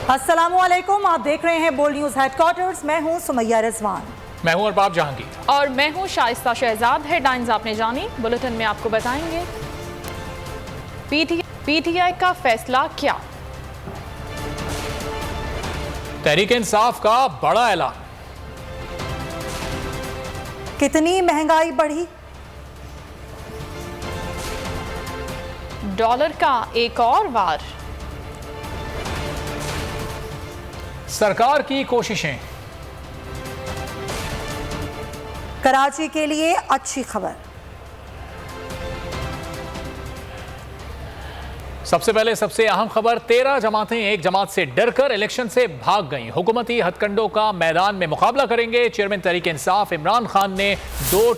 अस्सलाम वालेकुम, आप देख रहे हैं बोल्ड न्यूज़ हेडक्वार्टर्स। मैं हूं सुमैया रिजवान। मैं हूं अरबाब जहांगीर और मैं हूं शाइस्ता शहजाद। हेडलाइंस आपने जानी, बुलेटिन में आपको बताएंगे। पीटीआई का फैसला क्या? तहरीक इंसाफ का बड़ा ऐलान। कितनी महंगाई बढ़ी? डॉलर का एक और वार। सरकार की कोशिशें। कराची के लिए अच्छी खबर। सबसे पहले सबसे अहम खबर, 13 जमातें एक जमात से डर कर इलेक्शन से भाग गईं। हुकूमती हथकंडों का मैदान में मुकाबला करेंगे। चेयरमैन तहरीक इंसाफ इमरान खान ने दो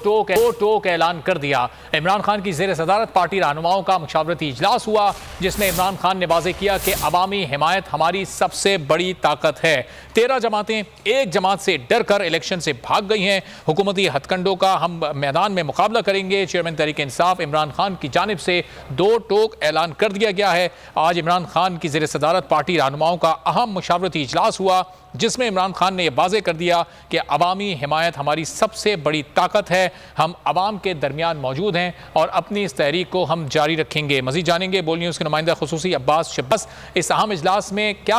टोक ऐलान कर दिया। इमरान खान की ज़ेर सदारत पार्टी रहनुमाओं का मुशावरती इजलास हुआ, जिसमें इमरान खान ने वाज़ेह किया कि अवामी हिमायत हमारी सबसे बड़ी ताकत है। 13 जमातें एक जमात से डर कर इलेक्शन से भाग गई हैं। हुकूमती हथकंडों का हम मैदान में मुकाबला करेंगे। चेयरमैन तहरीक इंसाफ इमरान खान की जानिब से दो टोक ऐलान कर दिया गया है। आज इमरान खान की ज़ेर सदारत पार्टी रहनुमाओं का अहम मुशावरती इजलास हुआ, जिसमें इमरान खान ने यह वाज़ेह कर दिया कि अवामी हिमायत हमारी सबसे बड़ी ताकत है। हम अवाम के दरमियान मौजूद हैं और अपनी इस तहरीक को हम जारी रखेंगे। मज़ीद जानेंगे बोल्ड न्यूज़ के नुमाइंदा खुसूसी अब्बास शब्बास इस अहम इजलास में क्या।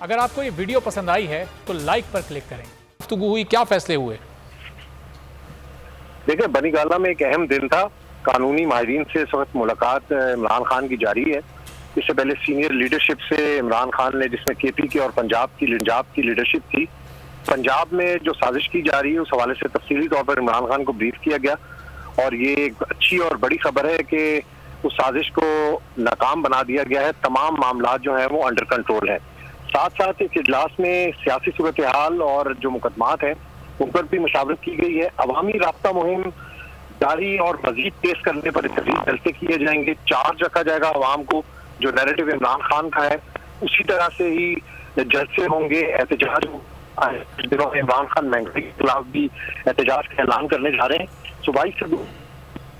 अगर आपको ये वीडियो पसंद आई है तो लाइक पर क्लिक करें। गुफ्तगू हुई, क्या फैसले हुए? देखिए, बनी गाला में एक अहम दिन था। कानूनी माहिरीन से इस वक्त मुलाकात इमरान खान की जारी है। इससे पहले सीनियर लीडरशिप से इमरान खान ने, जिसमें केपी की और पंजाब की लीडरशिप थी, पंजाब में जो साजिश की जा रही है उस हवाले से तफसीली तौर पर इमरान खान को ब्रीफ किया गया। और ये एक अच्छी और बड़ी खबर है कि उस साजिश को नाकाम बना दिया गया है। तमाम मामला जो है वो अंडर कंट्रोल है। साथ साथ इस इजलास में सियासी सूरत हाल और जो मुकदमात हैं उन पर भी मशावरत की गई है। अवामी राब्ता मुहिम जारी और मजीद तेज करने पर जलसे किए जाएंगे। चार्ज रखा जाएगा अवाम को, जो नैरेटिव इमरान खान का है उसी तरह से ही जलसे होंगे, एहतजाज होगा। दिनों में इमरान खान महंगाई के खिलाफ भी एहतजाज का ऐलान करने जा रहे हैं। सुबाई से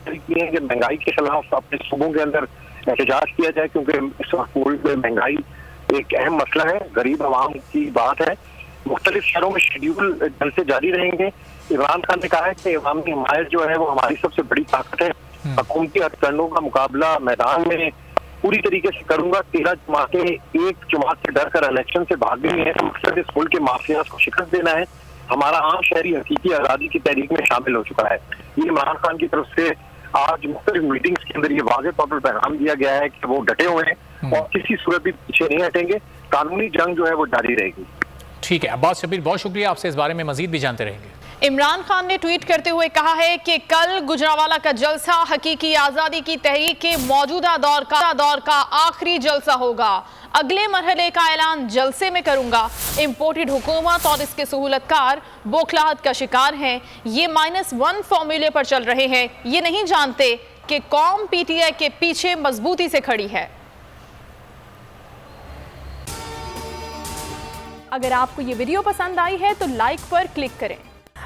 किए हैं कि महंगाई के खिलाफ अपने सूबों के अंदर एहतजाज किया जाए, क्योंकि इस वक्त मुल्क में महंगाई एक अहम मसला है, गरीब आवाम की बात है। मुख्तलिफ शहरों में शेड्यूल जलसे जारी रहेंगे। इमरान खान ने कहा है कि अवामी हिमायत जो है वो हमारी सबसे बड़ी ताकत है। हुकूमती हथकंडों का मुकाबला मैदान में पूरी तरीके से करूंगा। 13 जमातें एक जमात से डर कर इलेक्शन से भाग गई है। मकसद इस मुल्क के माफियाज को शिकस्त देना है। हमारा आम शहरी हकीकी आज़ादी की तहरीक में शामिल हो चुका है। ये इमरान खान की तरफ से आज मुख्तलिफ मीटिंग्स के अंदर ये वाज़ेह तौर पर पैगाम दिया गया है कि वो डटे हुए हैं और किसी सूरत भी पीछे नहीं हटेंगे। कानूनी जंग जो है वो जारी रहेगी। ठीक है अब्बास शब्बीर, बहुत शुक्रिया। आपसे इस बारे में मजीद भी जानते रहेंगे। इमरान खान ने ट्वीट करते हुए कहा है कि कल गुजरांवाला का जलसा हकीकी आज़ादी की तहरीक के मौजूदा दौर का आखिरी जलसा होगा। अगले मरहले का ऐलान जलसे में करूंगा। इम्पोर्टेड हुकूमत और इसके सहूलतकार बोखलाहट का शिकार हैं। ये -1 फॉर्मूले पर चल रहे हैं। ये नहीं जानते कि कौम पीटीआई के पीछे मजबूती से खड़ी है। अगर आपको ये वीडियो पसंद आई है तो लाइक पर क्लिक करें।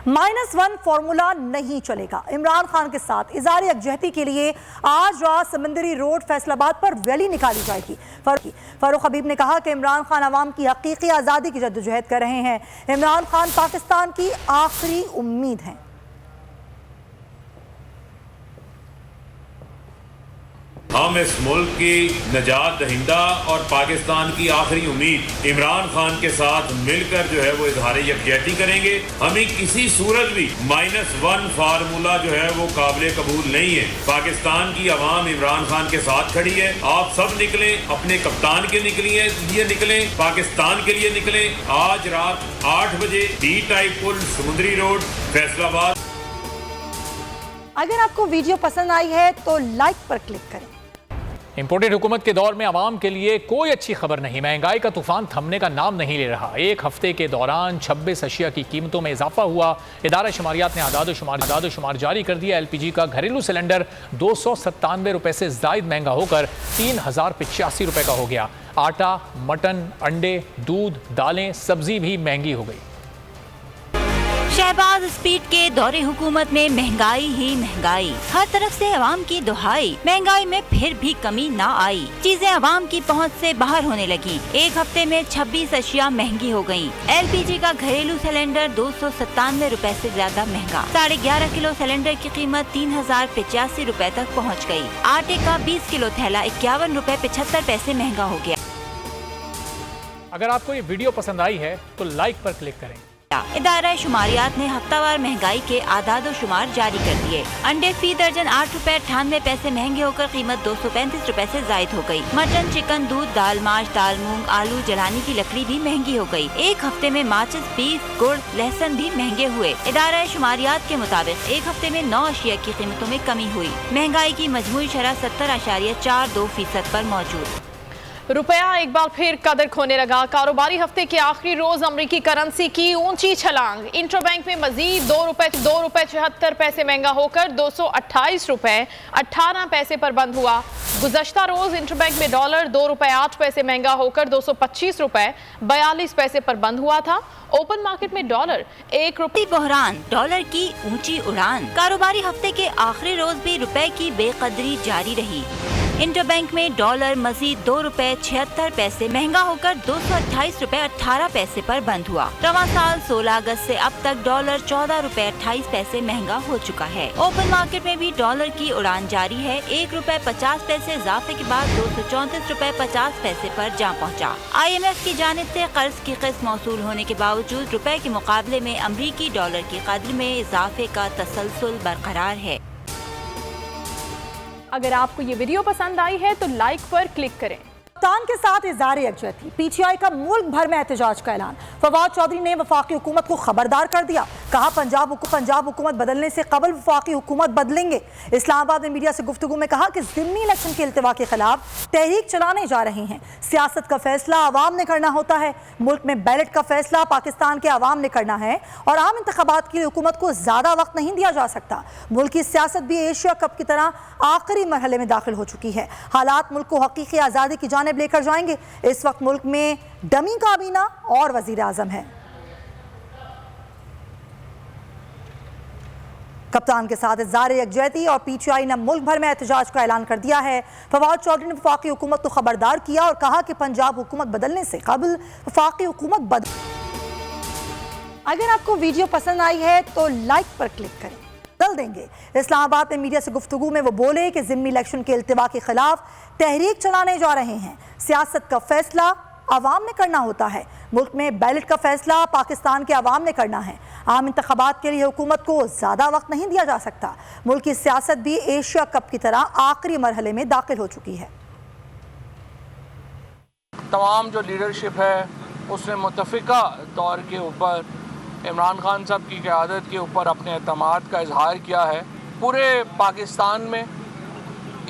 -1 फॉर्मूला नहीं चलेगा। इमरान खान के साथ इज़हार यकजहती के लिए आज रात समंदरी रोड फैसलाबाद पर रैली निकाली जाएगी। फारूक हबीब ने कहा कि इमरान खान अवाम की हकीकी आज़ादी की जद्दोजहद कर रहे हैं। इमरान खान पाकिस्तान की आखिरी उम्मीद हैं। हम इस मुल्क की नजात दहिंदा और पाकिस्तान की आखिरी उम्मीद इमरान खान के साथ मिलकर जो है वो इजहार यकजहती करेंगे। हमें किसी सूरत भी -1 फार्मूला जो है वो काबिल कबूल नहीं है। पाकिस्तान की आवाम इमरान खान के साथ खड़ी है। आप सब निकलें, अपने कप्तान के लिए निकलें, पाकिस्तान के लिए निकलें। आज रात 8 बजे डी टाइप पुल समुद्री रोड फैसलाबाद। अगर आपको वीडियो पसंद आई है तो लाइक पर क्लिक करें। इंपोर्टेड हुकूमत के दौर में आवाम के लिए कोई अच्छी खबर नहीं। महंगाई का तूफान थमने का नाम नहीं ले रहा। एक हफ्ते के दौरान 26 अशिया की कीमतों में इजाफा हुआ। इदारा शुमारियात ने आदाद शुमार जारी कर दिया। LPG का घरेलू सिलेंडर 297 रुपये से जायद महंगा होकर 3085 रुपये का हो गया। आटा, मटन, अंडे, दूध, दालें, सब्जी भी महंगी हो गई। शहबाज स्पीड के दौरे हुकूमत में महंगाई ही महंगाई, हर तरफ से अवाम की दुहाई, महंगाई में फिर भी कमी ना आई, चीजें अवाम की पहुंच से बाहर होने लगी। एक हफ्ते में 26 अशिया महंगी हो गयी। LPG का घरेलू सिलेंडर 297 रुपए से ज्यादा महंगा, 11.5 किलो सिलेंडर की कीमत 3085 रुपए तक पहुंच गई। आटे का 20 किलो थैला 51 रुपए 75 पैसे महंगा हो गया। अगर आपको ये वीडियो पसंद आई है तो लाइक पर क्लिक करें। इदारा शुमारियात ने हफ्तावार महंगाई के आदाद शुमार जारी कर दिए। अंडे फी दर्जन 8 रुपए 98 पैसे महंगे होकर कीमत 235 रुपए से जायद हो गई। मटन, चिकन, दूध, दाल, माश, दाल, मूंग, आलू, जलाने की लकड़ी भी महंगी हो गई। एक हफ्ते में माचिस, बीफ, गुड़, लहसुन भी महंगे हुए। इदारा शुमारियात के मुताबिक एक हफ्ते में 9 अशिया की कीमतों में कमी हुई। महंगाई की मजमूई शरह 70.42% पर मौजूद। रुपया एक बार फिर कदर खोने लगा। कारोबारी हफ्ते के आखिरी रोज अमरीकी करेंसी की ऊंची छलांग। इंटरबैंक में मजीद 2 रुपए 74 पैसे महंगा होकर 228 रुपए 18 पैसे पर बंद हुआ। गुज़श्ता रोज इंटरबैंक में डॉलर 2 रुपए 8 पैसे महंगा होकर 225 रुपए 42 पैसे पर बंद हुआ था। ओपन मार्केट में डॉलर 1 रुपये बहरान, डॉलर की ऊंची उड़ान। कारोबारी हफ्ते के आखिरी रोज भी रुपए की बेकदरी जारी रही। इंटरबैंक में डॉलर मजीद 2 रुपए 76 पैसे महंगा होकर 228 रुपए 18 पैसे पर बंद हुआ। रवां साल 16 अगस्त से अब तक डॉलर 14 रुपए 28 पैसे महंगा हो चुका है। ओपन मार्केट में भी डॉलर की उड़ान जारी है। 1 रुपए 50 पैसे इजाफे के बाद 234 रुपए 50 पैसे पर जा पहुंचा। IMF की जानिब से कर्ज की किस्त मौसूल होने के बावजूद रुपए के मुकाबले में अमरीकी डॉलर की कदर में इजाफे का तसलसल बरकरार है। अगर आपको ये वीडियो पसंद आई है तो लाइक पर क्लिक करें। कप्तान के साथ इज़हार यकजहती, PTI का मुल्क भर में एहतजाज का ऐलान। फवाद चौधरी ने वफाकी हुकूमत को खबरदार कर दिया, कहा पंजाब हुकूमत बदलने से कबल वफाकी हुकूमत बदलेंगे। इस्लामाबाद में मीडिया से गुफ्तगू में कहा कि ज़िमनी इलेक्शन के इल्तिवा के खिलाफ तहरीक चलाने जा रहे हैं। सियासत का फैसला आवाम ने करना होता है। मुल्क में बैलेट का फैसला पाकिस्तान के आवाम ने करना है और आम इंतखाबात के लिए हुकूमत को ज़्यादा वक्त नहीं दिया जा सकता। मुल्क की सियासत भी एशिया कप की तरह आखिरी मरहले में दाखिल हो चुकी है। हालात मुल्क को हकीकी आज़ादी की जानिब लेकर जाएंगे। इस वक्त मुल्क में डमी काबीना और वजीर आजम है। कप्तान के साथ इज़हार यकजहती और PTI ने मुल्क भर में एहतजाज का ऐलान कर दिया है। फवाद चौधरी ने वफाकी हुकूमत को खबरदार किया और कहा कि पंजाब हुकूमत बदलने से कबल वफाकी हुकूमत बदल। अगर आपको वीडियो पसंद आई है तो लाइक पर क्लिक करें। बदल देंगे। इस्लामाबाद में मीडिया से गुफ्तगू में वो बोले कि ज़िमनी इलेक्शन के इल्तिवा के खिलाफ तहरीक चलाने जा रहे हैं। सियासत का फैसला आवाम ने करना होता है। मुल्क में बैलेट का फैसला पाकिस्तान के आवाम ने करना है। आम इंतखाबात के लिए हुकूमत को ज़्यादा वक्त नहीं दिया जा सकता। मुल्क की सियासत भी एशिया कप की तरह आखिरी मरहले में दाखिल हो चुकी है। तमाम जो लीडरशिप है उसने मुतफ़िका तौर के ऊपर इमरान खान साहब की क़यादत के ऊपर अपने एतमाद का इजहार किया है। पूरे पाकिस्तान में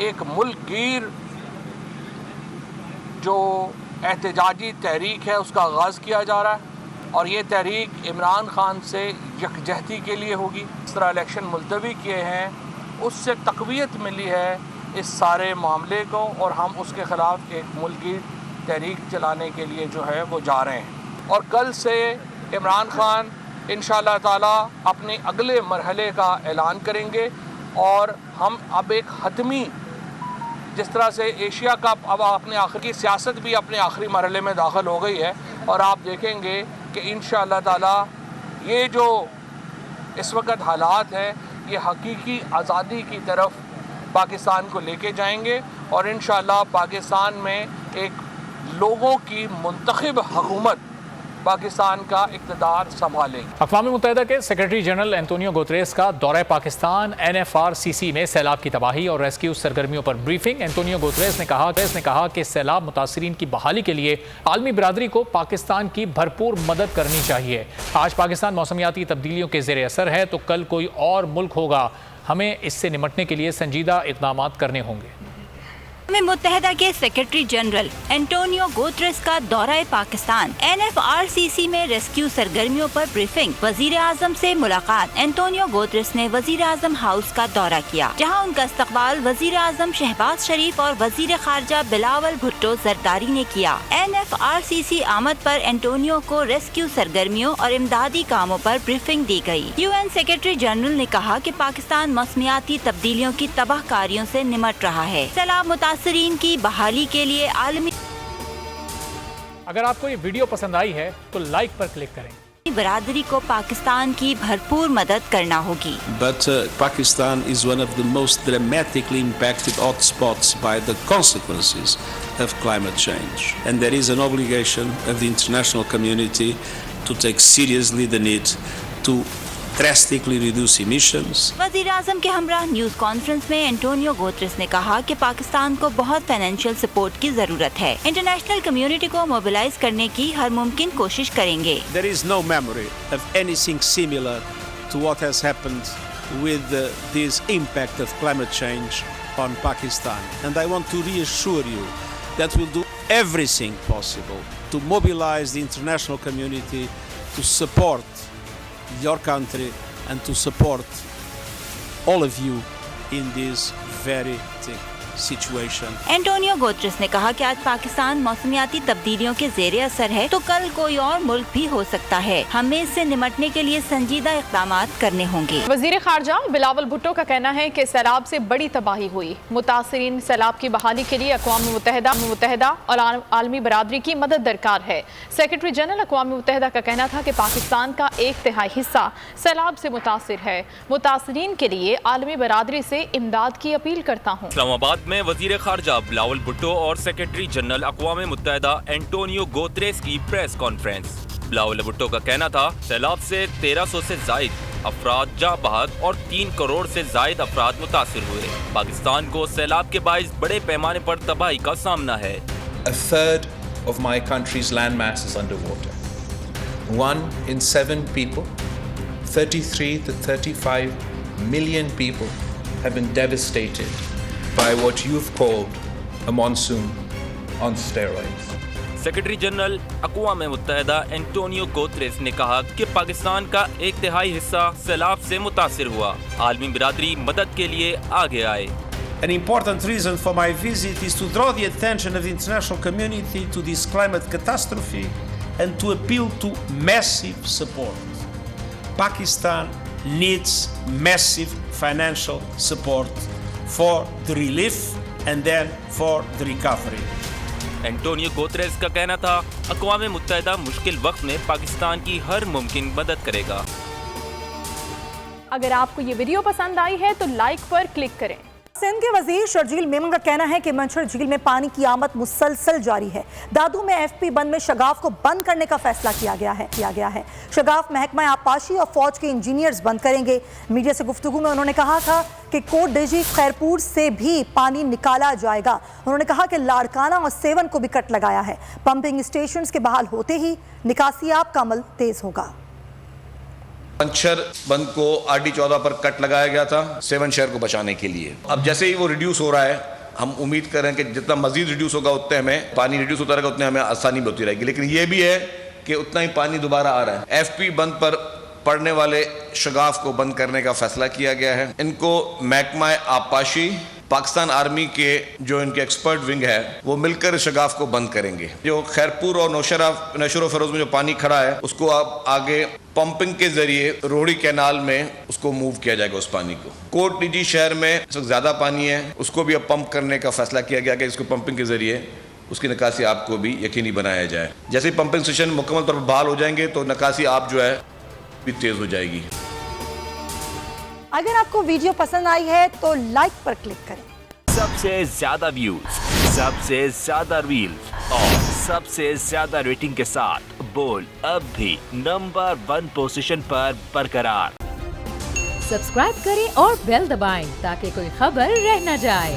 एक मुल्कगीर जो एहतजाजी तहरीक है उसका आगाज़ किया जा रहा है और ये तहरीक इमरान खान से यकजहती के लिए होगी। इस तरह इलेक्शन मुलतवी किए हैं उससे तक़वियत मिली है इस सारे मामले को और हम उसके ख़िलाफ़ एक मुल्की तहरीक चलाने के लिए जो है वो जा रहे हैं। और कल से इमरान खान इंशाअल्लाह ताला अपने अगले मरहले का ऐलान करेंगे और हम अब एक हतमी, जिस तरह से एशिया कप अब अपने आखिर की सियासत भी अपने आखिरी मरहले में दाखिल हो गई है और आप देखेंगे कि इंशाअल्लाह ताला ये जो इस वक्त हालात हैं ये हकीकी आज़ादी की तरफ पाकिस्तान को लेके जाएंगे और इंशाअल्लाह पाकिस्तान में एक लोगों की मुंतखब हुकूमत पाकिस्तान का इक़्तिदार संभालेगी। अक़वाम मुत्तहिदा के सेक्रेटरी जनरल एंटोनियो गुतरेस का दौरे पाकिस्तान NFRCC में सैलाब की तबाही और रेस्क्यू सरगर्मियों पर ब्रीफिंग। एंटोनियो गुतरेस ने कहा कि सैलाब मुतासरीन की बहाली के लिए आलमी बिरादरी को पाकिस्तान की भरपूर मदद करनी चाहिए। आज पाकिस्तान मौसमियाती तब्दीलियों के ज़ेर असर है तो कल कोई और मुल्क होगा। हमें इससे निमटने के लिए संजीदा इक़दामात करने होंगे। मुत्तहिदा के सेक्रेटरी जनरल एंटोनियो गुतेरेस का दौरा पाकिस्तान। NFRCC में रेस्क्यू सरगर्मियों पर ब्रीफिंग। वजीर आजम से मुलाकात। एंटोनियो गुतेरेस ने वजीर आजम हाउस का दौरा किया, जहां उनका इस्तकबाल वजीर आजम शहबाज शरीफ और वजीर खारजा बिलावल भुट्टो जरदारी ने किया। NFRCC आमद पर एंटोनियो को रेस्क्यू सरगर्मियों और इमदादी कामों पर ब्रीफिंग दी गई। UN सेक्रेटरी जनरल ने कहा कि पाकिस्तान मौसमियाती तब्दीलियों की तबाहकारियों से निमट रहा है। सैलाब मुतासरीन की बहाली के लिए आलमी अगर आपको ये वीडियो पसंद आई है तो लाइक पर क्लिक करें। बरादरी को पाकिस्तान की भरपूर मदद करना होगी। But Pakistan is one of the most dramatically impacted hotspots by the consequences of climate change. And there is an obligation of the international community to take seriously the need to drastically reduce emissions. वज़ीर आज़म के हमरा news conference में Antonio Guterres ने कहा कि पाकिस्तान को बहुत financial support की जरूरत है। इंटरनेशनल कम्युनिटी को मोबिलाइज करने की हर मुमकिन कोशिश करेंगे। There is no memory of anything similar to what has happened with this impact of climate change on Pakistan. And I want to reassure you that we'll do everything possible to mobilize the international community to support your country and to support all of you in this very situation. Antonio Guterres ने कहा कि आज पाकिस्तान मौसमियाती तब्दीलियों के ज़ेरे असर है तो कल कोई और मुल्क भी हो सकता है। हमें इससे निमटने के लिए संजीदा इक़दामात करने होंगे। वज़ीर खारजा बिलावल भुट्टो का कहना है कि सैलाब से बड़ी तबाही हुई। मुतासरीन सैलाब की बहाली के लिए अक़वाम मुत्तहिदा और आलमी बरादरी की मदद दरकार है। सेक्रेटरी जनरल अक़वाम मुत्तहिदा का कहना था कि पाकिस्तान का 1/3 हिस्सा सैलाब से मुतासिर है। मुतासरीन के लिए आलमी बरादरी से इमदाद की अपील करता हूँ। इस्लामाबाद में वजीर खारजा बिलावल भुट्टो और सेक्रेटरी जनरल अक़वाम मुत्तहिदा एंटोनियो गुतेरेस की प्रेस कॉन्फ्रेंस। बिलावल भुट्टो का कहना था सैलाब से 1300 से जायद अफराद जाँ बहक और 3 करोड़ से जायद अफराद मुतासिर हुए। पाकिस्तान को सैलाब के बाइस बड़े पैमाने पर तबाही का सामना है। A third of my country's landmass is underwater. 1 in 7 people, 33 to 35 million people have been devastated by what you've called a monsoon on steroids. Secretary general अक़वाम मुत्तहिदा एंटोनियो गुतेरेस ने कहा कि पाकिस्तान का 1/3 हिस्सा सैलाब से मुतासिर हुआ। आलमी बिरादरी मदद के लिए आगे आए। An important reason for my visit is to draw the attention of the international community to this climate catastrophe and to appeal to massive support. Pakistan needs massive financial support for the relief and then for the recovery. Antonio Guterres का कहना था अक़वाम मुत्तहिदा मुश्किल वक्त में पाकिस्तान की हर मुमकिन मदद करेगा। अगर आपको ये वीडियो पसंद आई है तो लाइक पर क्लिक करें। सिंध के वजीर शर्जील मेमन का कहना है कि मंछर झील में पानी की आमद मुसलसल जारी है। दादू में FP बंद में शगाफ को बंद करने का फैसला किया गया है। शगाफ महकमा आबपाशी और फौज के इंजीनियर्स बंद करेंगे। मीडिया से गुफ्तगू में उन्होंने कहा था कि कोट डेजी खैरपुर से भी पानी निकाला जाएगा। उन्होंने कहा कि लाड़काना और सेवन को भी कट लगाया है। पंपिंग स्टेशन के बहाल होते ही निकासियाब का अमल तेज होगा। मंछर बंद को RD 14 पर कट लगाया गया था 7 शहर को बचाने के लिए। अब जैसे ही वो रिड्यूस हो रहा है हम उम्मीद कर रहे हैं कि जितना मजीद रिड्यूस होगा उतने हमें पानी रिड्यूस होता रहेगा, उतने हमें आसानी भी होती रहेगी। लेकिन ये भी है कि उतना ही पानी दोबारा आ रहा है। FP बंद पर पड़ने वाले शगाफ को बंद करने का फैसला किया गया है। इनको महकमा आबपाशी पाकिस्तान आर्मी के जो इनके एक्सपर्ट विंग है वो मिलकर शगाफ को बंद करेंगे। जो खैरपुर और नौशेरा फरोज में जो पानी खड़ा है उसको अब आगे पंपिंग के जरिए रोहड़ी कैनाल में उसको मूव किया जाएगा। उस पानी को कोट डीजी शहर में इस वक्त ज्यादा पानी है, उसको भी अब पंप करने का फैसला किया गया कि इसको पंपिंग के जरिए उसकी निकासी आप को भी यकीनी बनाया जाए। जैसे ही पंपिंग स्टेशन मुकम्मल तौर पर बहाल हो जाएंगे तो निकासी आप जो है भी तेज हो जाएगी। अगर आपको वीडियो पसंद आई है तो लाइक पर क्लिक करें। सबसे ज्यादा व्यूज, सबसे ज्यादा रील्स और सबसे ज्यादा रेटिंग के साथ बोल अब भी नंबर 1 पोजीशन पर बरकरार। सब्सक्राइब करें और बेल दबाएं ताकि कोई खबर रह न जाए।